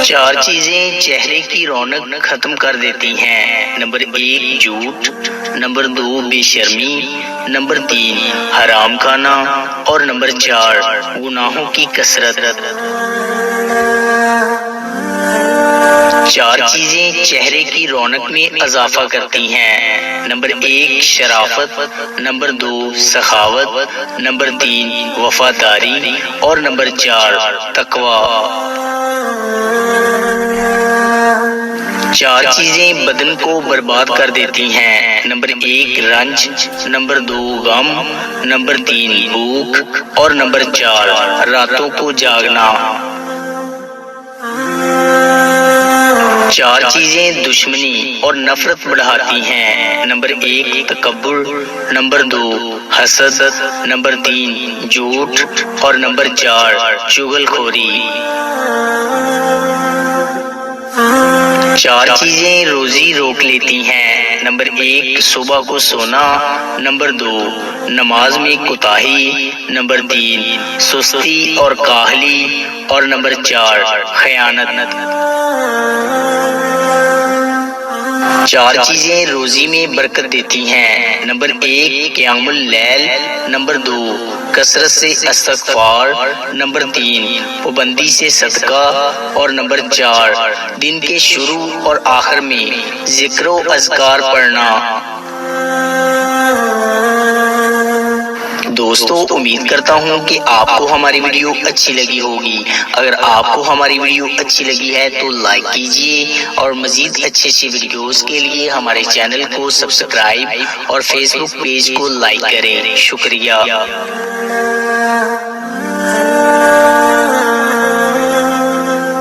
چار چیزیں چہرے کی رونق ختم کر دیتی ہیں۔ نمبر 1 جھوٹ، نمبر 2 بے شرمی، نمبر 3 حرام کھانا اور نمبر 4 گناہوں کی کثرت۔ چار چیزیں چہرے کی رونق میں اضافہ کرتی ہیں۔ نمبر 1 شرافت، نمبر 2 سخاوت، نمبر 3 وفاداری اور نمبر 4 تقوی۔ چار چیزیں بدن کو برباد کر دیتی ہیں۔ نمبر 1 رنج، نمبر 2 غم، نمبر 3 بھوک اور نمبر 4 راتوں کو جاگنا۔ چار چیزیں دشمنی اور نفرت بڑھاتی ہیں۔ نمبر 1 تکبر، نمبر 2 حسد، نمبر 3 جھوٹ اور نمبر 4 چغل خوری۔ چار چیزیں روزی روک لیتی ہیں۔ نمبر 1 صبح کو سونا، نمبر 2 نماز میں کوتاہی، نمبر 3 سستی اور کاہلی اور نمبر 4 خیانت۔ چار چیزیں روزی میں برکت دیتی ہیں۔ نمبر 1 قیام اللیل، نمبر 2 کثرت سے استغفار، نمبر 3 پابندی سے صدقہ اور نمبر 4 دن کے شروع اور آخر میں ذکر و اذکار پڑھنا۔ دوستو امید کرتا ہوں کہ آپ کو ہماری ویڈیو اچھی لگی ہوگی۔ اگر آپ کو ہماری ویڈیو اچھی لگی ہے تو لائک کیجئے اور مزید اچھی ویڈیوز کے لیے ہمارے چینل کو سبسکرائب اور فیس بک پیج کو لائک کریں۔ شکریہ۔